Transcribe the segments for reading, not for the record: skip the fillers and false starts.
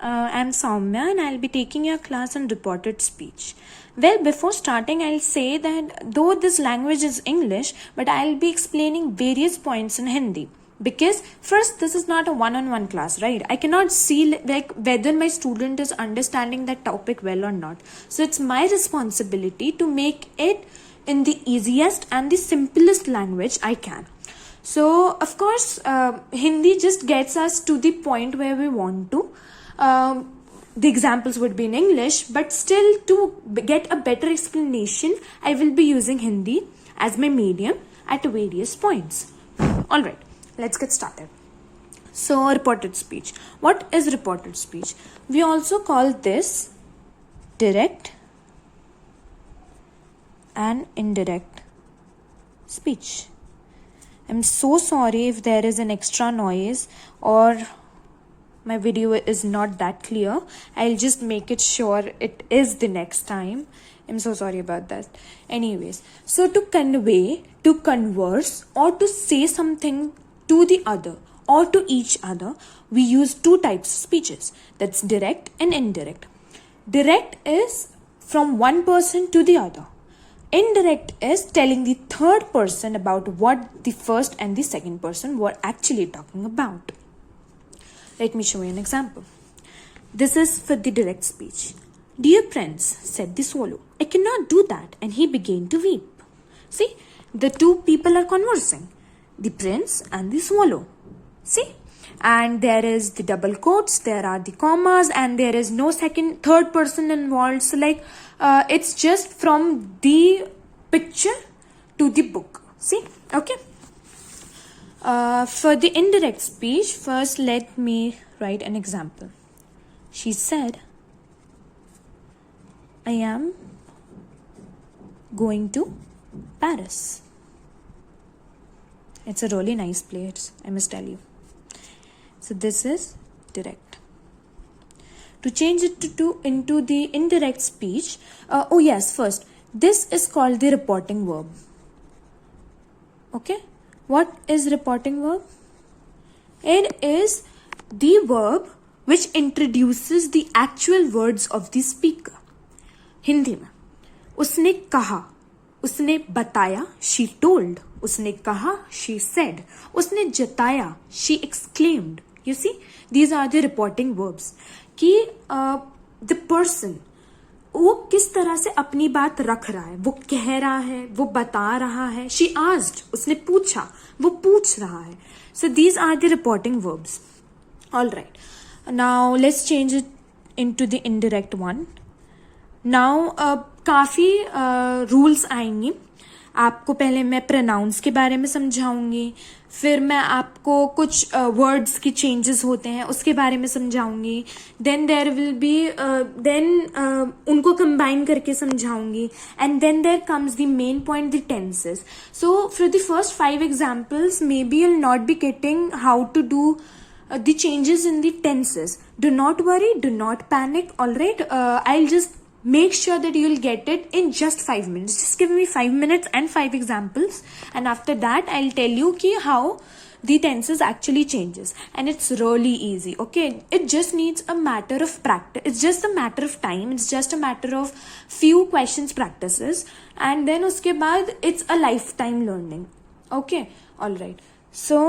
I'm Soumya and I'll be taking your class on reported speech. Well, before starting, I'll say that though this language is English, but I'll be explaining various points in Hindi. Because first, this is not a one-on-one class, right? I cannot see like whether my student is understanding that topic well or not. So it's my responsibility to make it in the easiest and the simplest language I can. So of course, Hindi just gets us to the point where we want to. The examples would be in English, but still to get a better explanation, I will be using Hindi as my medium at various points. Alright, let's get started. So, reported speech. What is reported speech? We also call this direct and indirect speech. I'm so sorry if there is an extra noise or my video is not that clear. I'll just make it sure it is the next time. I'm so sorry about that. Anyways, so to convey, to converse, or to say something to the other or to each other, we use two types of speeches. That's direct and indirect. Direct is from one person to the other. Indirect is telling the third person about what the first and the second person were actually talking about. Let me show you an example. This is for the direct speech. Dear prince, said the swallow, I cannot do that. And he began to weep. See, the two people are conversing. The prince and the swallow. See? And there is the double quotes, there are the commas, and there is no third person involved. So like, it's just from the picture to the book. See? Okay. For the indirect speech, first let me write an example. She said, I am going to Paris. It's a really nice place, I must tell you. So this is direct. To change it into the indirect speech, first, this is called the reporting verb. Okay? What is reporting verb? It is the verb which introduces the actual words of the speaker. Hindi में उसने कहा, उसने बताया, she told, उसने कहा, she said, उसने जताया, she exclaimed. You see, these are the reporting verbs. कि the person वो किस तरह से अपनी बात रख रहा है, वो कह रहा है, वो बता रहा है. She asked, उसने पूछा, वो पूछ रहा है. So these are the reporting verbs. All right. Now let's change it into the indirect one. Now काफ़ी रूल्स आएंगी. आपको पहले मैं प्रोनाउंस के बारे में समझाऊंगी, फिर मैं आपको कुछ वर्ड्स की चेंजेस होते हैं उसके बारे में समझाऊंगी. देन देयर विल बी उनको कंबाइन करके समझाऊंगी. And then there comes the main point, the tenses. So for the first 5 examples may be you'll not be getting how to do the changes in the tenses. Do not worry, do not panic. All right, I'll just make sure that you'll get it in just 5 minutes. Just give me 5 minutes and 5 examples, and after that I'll tell you how the tenses actually changes, and it's really easy. Okay, it just needs a matter of practice. It's just a matter of time. It's just a matter of few questions practices, and then uske baad it's a lifetime learning. Okay, all right. So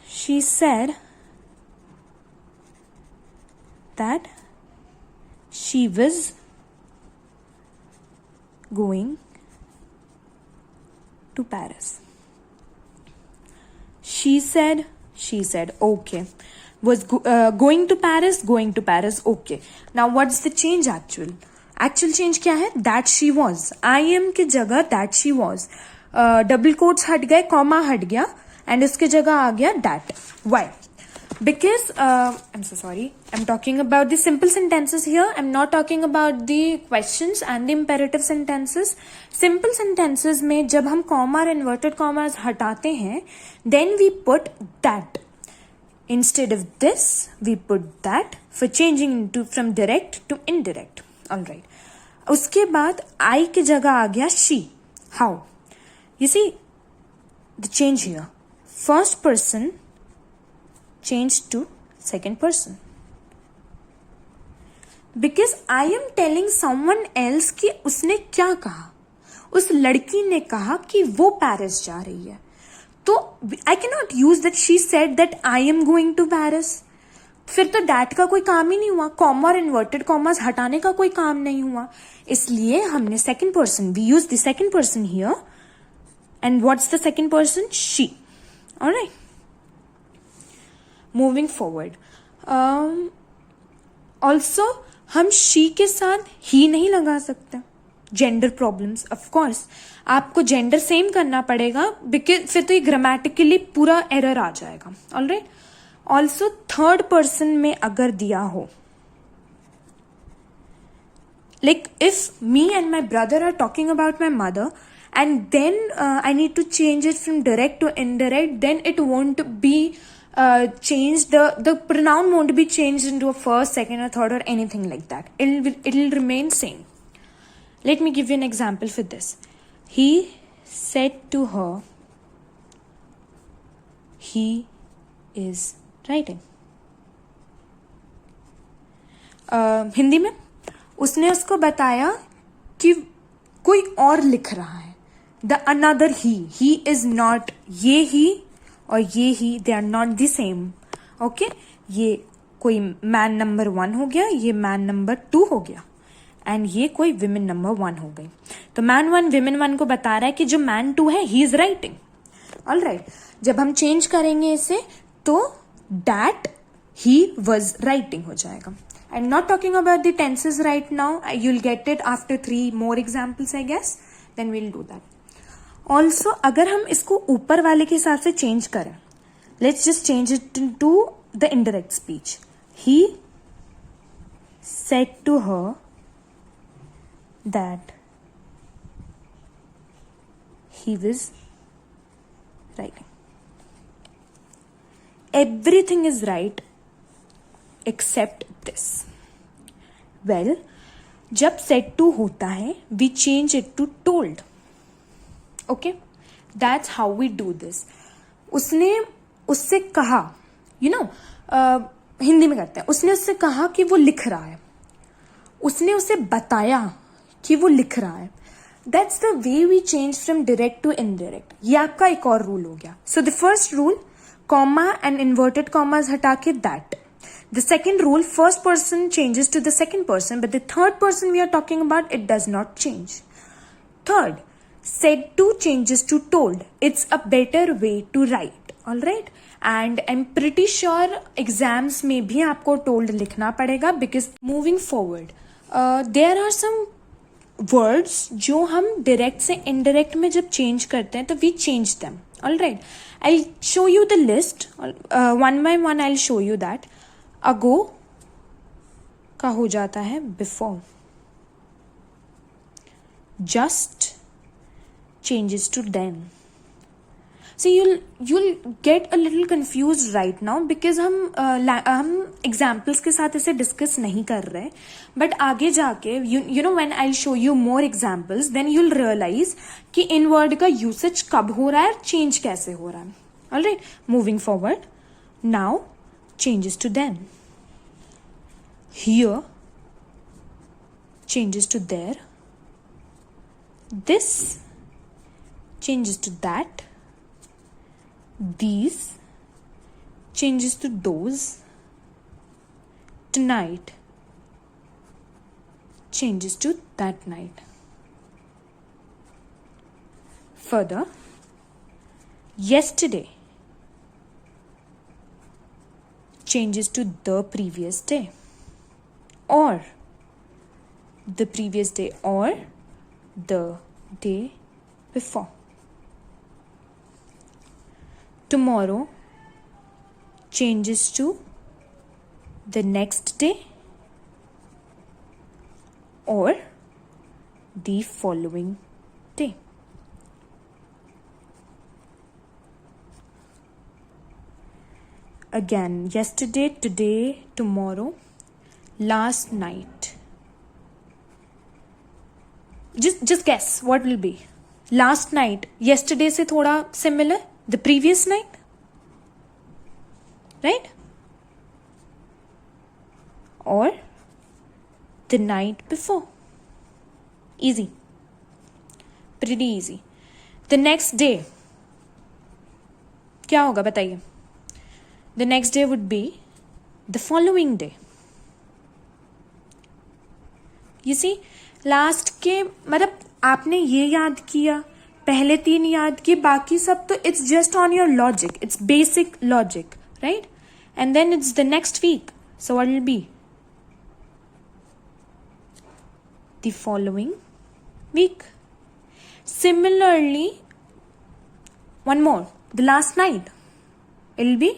she said that she was going to Paris. She said, okay. Was going to Paris, okay. Now what's the change actual? Actual change क्या है? That she was. I am की जगह that she was. Double quotes हट गए, comma हट गया, and इसके जगह आ गया that. Why? Because I'm so sorry, I'm talking about the simple sentences here. I'm not talking about the questions and the imperative sentences. Simple sentences में जब हम comma और inverted commas हटाते हैं, then we put that. Instead of this, we put that for changing from direct to indirect. Alright. उसके बाद I की जगह आ गया she. How? You see the change here. First person changed to second person. Because I am telling someone else कि उसने क्या कहा. उस लड़की ने कहा कि वो पेरिस जा रही है. तो I can not use that she said that I am going to Paris. फिर तो डैट का कोई काम ही नहीं हुआ. कॉमा और इन्वर्टेड कॉमास हटाने का कोई काम नहीं हुआ. इसलिए हमने second person, we use the second person here. And what's the second person? She. Alright, moving forward. Also हम शी के साथ ही नहीं लगा सकते. जेंडर प्रॉब्लम्स, ऑफ कोर्स आपको जेंडर सेम करना पड़ेगा, बिकॉज फिर तो ये ग्रामेटिकली पूरा एरर आ जाएगा. ऑलराइट. ऑल्सो थर्ड पर्सन में अगर दिया हो, like if me and my brother are talking about my mother and then I need to change it from direct to indirect, then it won't be changed. The pronoun won't be changed into a first, second or third or anything like that. It'll remain same. Let me give you an example for this. He said to her, he is writing. Hindi में उसने उसको बताया कि कोई और लिख रहा है. The another he is not. ये ही और ये he, they are not the same. Okay, ये कोई मैन नंबर 1 हो गया, ये मैन नंबर 2 हो गया, एंड ये कोई विमेन नंबर 1 हो गई. तो मैन 1 विमेन 1 को बता रहा है कि जो मैन 2 है, ही इज राइटिंग. ऑलराइट. जब हम चेंज करेंगे इसे तो दैट he was writing हो जाएगा. I'm not talking about the tenses right now. You'll get it after 3 more examples, I guess. Then we'll do that. Also, अगर हम इसको ऊपर वाले के हिसाब से चेंज करें, let's just change it into the indirect speech. He said to her that he was writing. Everything is right except this. Well, जब said to होता है, we change it to told. Okay, that's how we do this. उसने उससे कहा, हिंदी में कहते हैं, उसने उससे कहा कि वो लिख रहा है. उसने उसे बताया कि वो लिख रहा है. That's the way we change from direct to indirect. ये आपका एक और रूल हो गया. So the first rule, comma and inverted commas हटा के that. The second rule, first person changes to the second person, but the third person we are talking about, it does not change. Third, said to changes to told. It's a better way to write. Alright? And I'm pretty sure exams में भी आपको told लिखना पड़ेगा, because moving forward, there are some words जो हम direct से indirect में जब change करते हैं तो we change them. Alright? I'll show you the list. One by one I'll show you that. अगो का हो जाता है before. Just changes to then. So you'll get a little confused right now because हम examples के साथ इसे discuss नहीं कर रहे. बट आगे जाके you know when I'll show you more examples, then you'll realize कि इन वर्ड का यूसेज कब हो रहा है, चेंज कैसे हो रहा है. Alright, moving forward. Now changes to then. Here changes to there. This changes to that. These changes to those. Tonight changes to that night. Further, yesterday changes to the previous day, or the previous day, or the day before. Tomorrow changes to the next day or the following day. Again, yesterday, today, tomorrow, last night. Just guess what will be. Last night, yesterday से थोड़ा similar. The previous night, right? Or the night before. Easy. Pretty easy. The next day. क्या होगा बताइए? The next day would be the following day. You see, last के मतलब आपने ये याद किया, पहले 3 याद किए, बाकी सब तो it's just on your logic, it's basic logic, right? And then it's the next week, so what will be the following week. Similarly, one more, the last night, it will be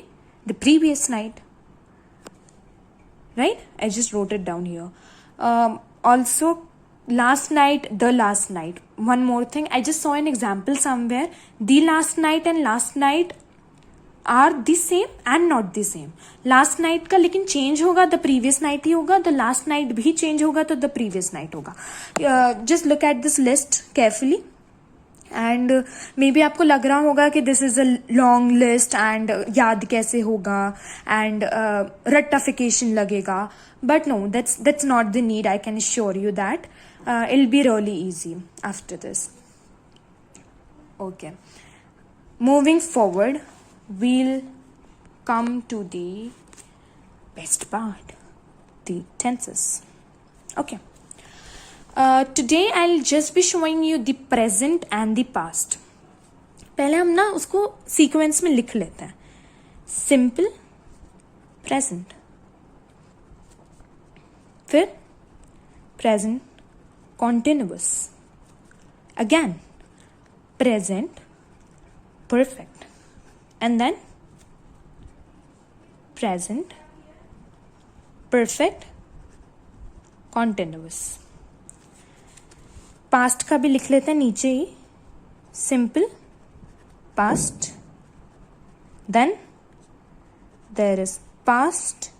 the previous night, right? I just wrote it down here. Also, last night, the last night. One more thing, I just saw an example somewhere. The last night and last night are the same and not the same. Last night का लेकिन change होगा, the previous night ही होगा, the last night भी change होगा तो the previous night होगा. Just look at this list carefully. And maybe आपको लग रहा होगा कि this is a long list and याद कैसे होगा एंड रट्टाफिकेशन लगेगा, but no, that's not the need. I can sure you that it will be really easy after this. Okay, moving forward, we'll come to the best part, the tenses. Okay. Today I'll just be showing you the present and the past. पहले हम ना उसको sequence में लिख लेते हैं. Simple present, फिर present continuous, again present perfect, and then present perfect continuous. Past का भी लिख लेते हैं नीचे ही. Simple past, then there is past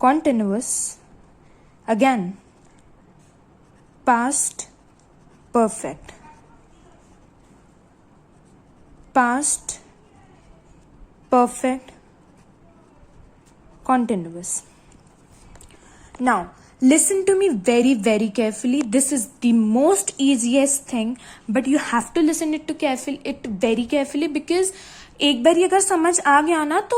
continuous, again past perfect, past perfect continuous. Now listen to me very very carefully. This is the most easiest thing, but you have to listen it very carefully, because एक बार अगर समझ आ गया ना तो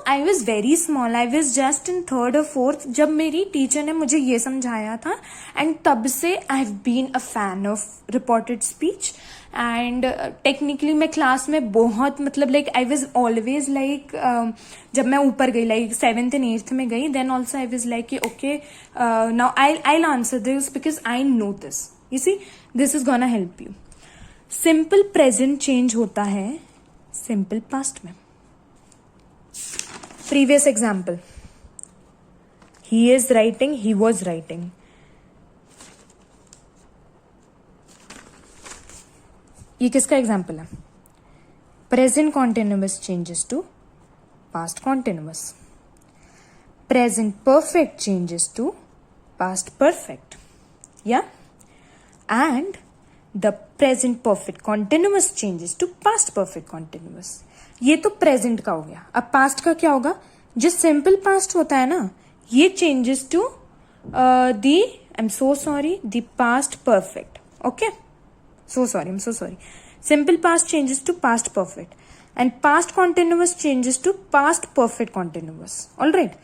I was very small. I was just in 3rd or 4th जब मेरी teacher ने मुझे ये समझाया था, एंड तब से I have been a fan of reported speech. And technically मैं क्लास में बहुत I was always जब मैं ऊपर गई 7th and 8th में गई, then also I was okay, now I'll answer this because I know this. You see, this is gonna help you. Simple present change होता है simple past में. Previous example, he is writing, he was writing. ये किसका example है? Present continuous changes to past continuous, present perfect changes to past perfect, या and the present perfect continuous changes to past perfect continuous. ये तो present का हो गया. अब पास्ट का क्या होगा? जो सिंपल पास्ट होता है ना, ये changes to the I am so sorry the past perfect. Okay, so sorry, I'm so sorry. Simple past changes to past perfect, and past continuous changes to past perfect continuous. All right,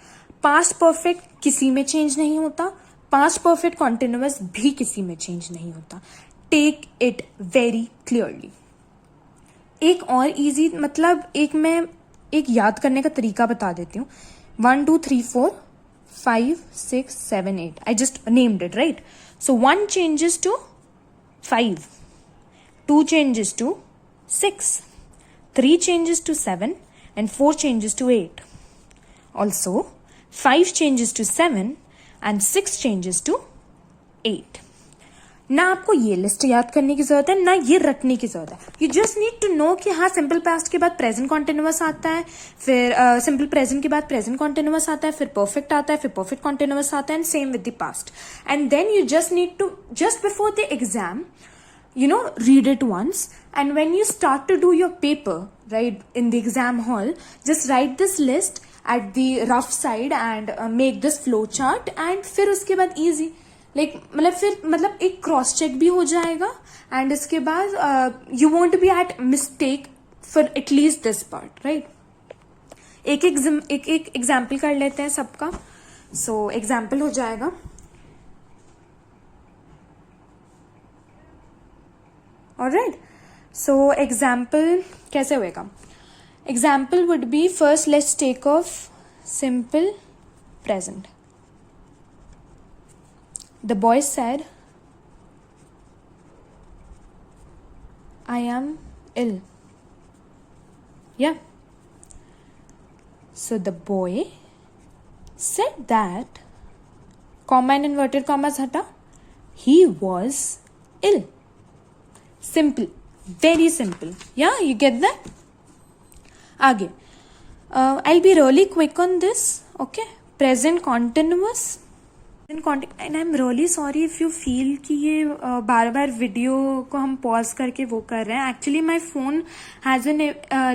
past perfect किसी में change नहीं होता, past perfect continuous भी किसी में change नहीं होता. Take it very clearly. एक और easy मैं एक याद करने का तरीका बता देती हूँ. 1 2 3 4 5 6 7 8. I just named it, right? So 1 changes to 5. 2 changes to 6, 3 changes to 7, and 4 changes to 8. Also, 5 changes to 7 and 6 changes to 8. ना आपको ये लिस्ट याद करने की जरूरत है, ना ये रटने की जरूरत है. You just need to know कि हाँ, सिंपल पास्ट के बाद प्रेजेंट कॉन्टिन्यूअस आता है, फिर सिंपल प्रेजेंट के बाद प्रेजेंट कॉन्टिन्यूअस आता है, फिर परफेक्ट आता है, फिर परफेक्ट कॉन्टिन्यूअस आता है, and same with the past. And then you just need to, just before the exam, read it once, and when you start to do your paper, right, in the exam hall, just write this list at the rough side and make this flow chart, and फिर उसके बाद easy like मतलब एक cross check भी हो जाएगा, and इसके बाद you won't be at mistake for at least this part, right? एक एग्जाम्पल कर लेते हैं सबका. सो एग्जाम्पल हो जाएगा. ऑलराइट, सो एग्जाम्पल कैसे होएगा? Example would be, first let's take of simple present. The boy said, I am ill. Yeah. So the boy said that, comma and inverted commas hata, he was ill. Simple. Very simple. Yeah, you get that? Aage. I'll be really quick on this. Okay. Present continuous. And I am really sorry if you feel कि ये बार बार video को हम pause करके वो कर रहे हैं. Actually my phone has an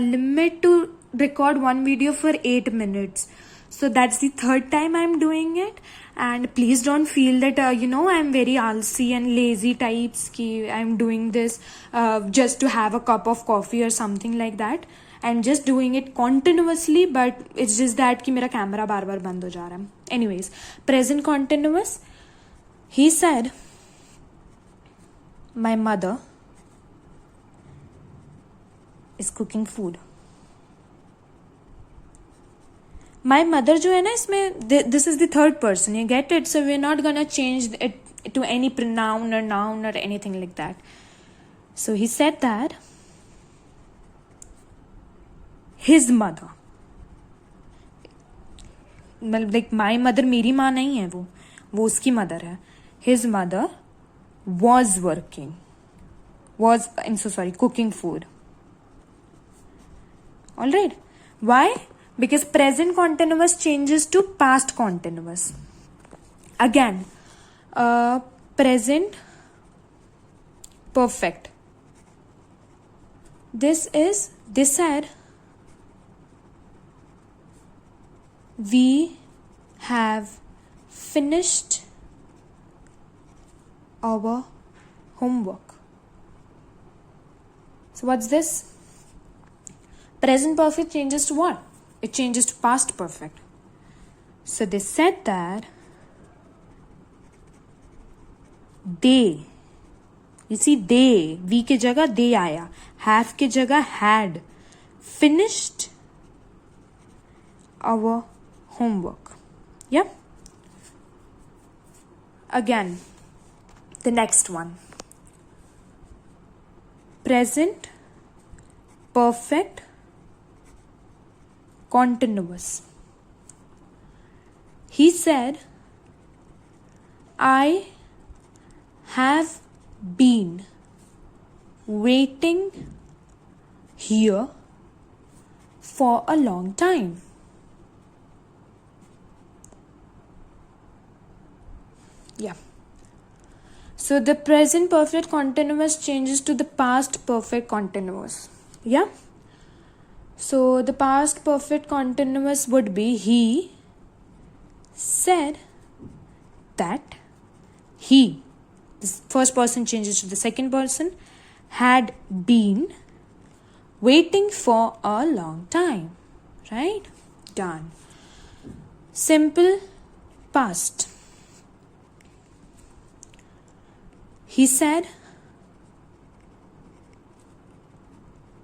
limit to record one video for 8 minutes. So that's the third time I'm doing it, and please don't feel that I'm very alsi and lazy types ki I'm doing this just to have a cup of coffee or something like that. I'm just doing it continuously, but it's just that कि मेरा camera बार बार बंद हो जा रहा है. Anyways, present continuous. He said, my mother is cooking food. My mother जो है ना इसमें, this is the third person. You get it? So we're not gonna change it to any pronoun or noun or anything like that. So he said that his mother, like my mother मेरी माँ नहीं है, वो उसकी mother है. His mother was cooking food. Alright. Why? Because present continuous changes to past continuous. Again, present perfect. They said, we have finished our homework. So what's this? Present perfect changes to what? It changes to past perfect. So they said that they, you see they, we के जगह they आया, have के जगह had, finished our homework. Yeah. Again, the next one. Present perfect continuous. He said, I have been waiting here for a long time. Yeah. So the present perfect continuous changes to the past perfect continuous. Yeah. So the past perfect continuous would be, he said that he, this first person changes to the second person, had been waiting for a long time. Right? Done. Simple past. He said,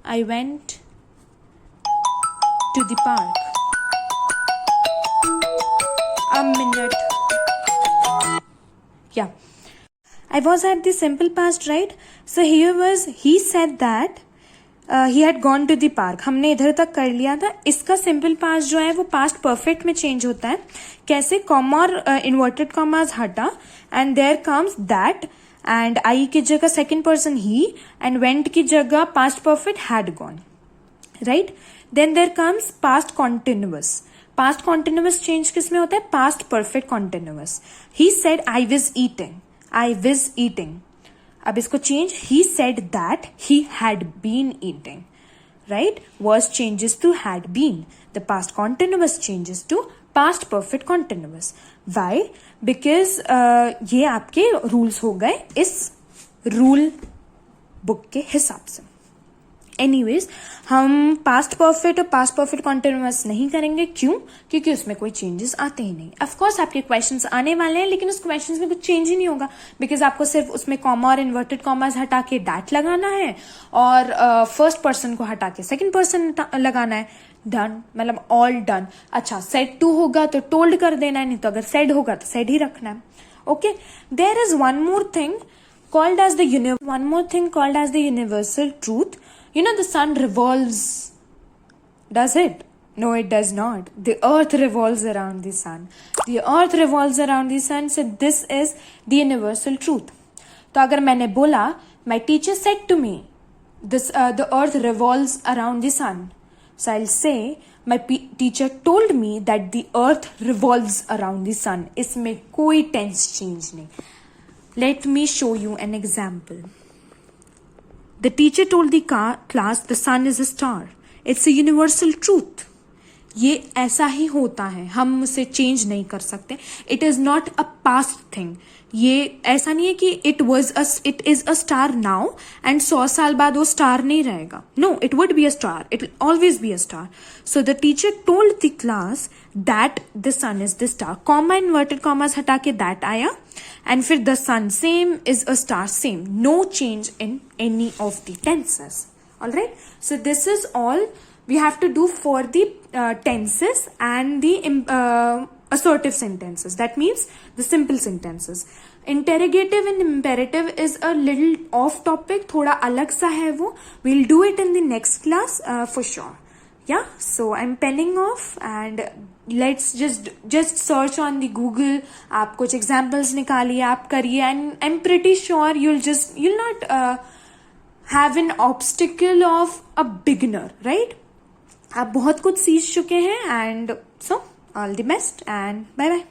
I went to the park. A minute. Yeah. I was at the simple past, right? So here was, he said that he had gone to the park. हमने इधर तक कर लिया था. इसका simple past जो है वो past perfect में change होता है. कैसे? Comma और inverted commas हटा, and there comes that, and I की जगह second person he, and went की जगह past perfect had gone. Right? Then there comes past continuous. Past continuous change किस में होता है? Past perfect continuous. He said I was eating. I was eating. अब इसको change, he said that he had been eating. right? Was changes to had been. The past continuous changes to past perfect continuous. Why? Because ये आपके rules हो गए इस rule book के हिसाब से. एनीवेज हम पास्ट परफेक्ट और पास्ट परफेक्ट कॉन्टिन्यूअस नहीं करेंगे. क्यों? क्योंकि उसमें कोई चेंजेस आते ही नहीं. ऑफ कोर्स आपके क्वेश्चंस आने वाले हैं, लेकिन उस क्वेश्चंस में कुछ चेंज ही नहीं होगा, बिकॉज आपको सिर्फ उसमें कॉमा और इन्वर्टेड कॉमास हटा के दैट लगाना है और फर्स्ट पर्सन को हटा के सेकेंड पर्सन लगाना है. डन, मतलब ऑल डन. अच्छा, सेड टू होगा तो टोल्ड कर देना है, नहीं तो अगर सेड होगा तो सेड ही रखना है. Okay, there is one more thing called as the universal truth. You know, the sun revolves. Does it? No, it does not. The earth revolves around the sun. The earth revolves around the sun. So this is the universal truth. तो अगर मैंने बोला, my teacher said to me, the earth revolves around the sun. So I'll say, my teacher told me that the earth revolves around the sun. इसमें कोई tense change नहीं. Let me show you an example. The teacher told the class the sun is a star. It's a universal truth. ये ऐसा ही होता है, हम उसे change नहीं कर सकते. It is not a past thing. ये ऐसा नहीं है कि it is a star now and 100 साल बाद वो स्टार नहीं रहेगा. No, it would be a star. It will always be a star. So the teacher told the class that the sun is the star. Comma inverted commas हटा के that आया and फिर the sun same is a star same. No change in any of the tenses. Alright, so this is all we have to do for the tenses and the assertive sentences. That means the simple sentences. Interrogative and imperative is a little off topic, thoda alag sa hai wo. We'll do it in the next class for sure. Yeah, so I'm penning off and let's just search on the Google. आप कुछ examples निकालिए, आप करिए, and I'm pretty sure you'll not have an obstacle of a beginner, right? आप बहुत कुछ सीख चुके हैं and so all the best and bye bye.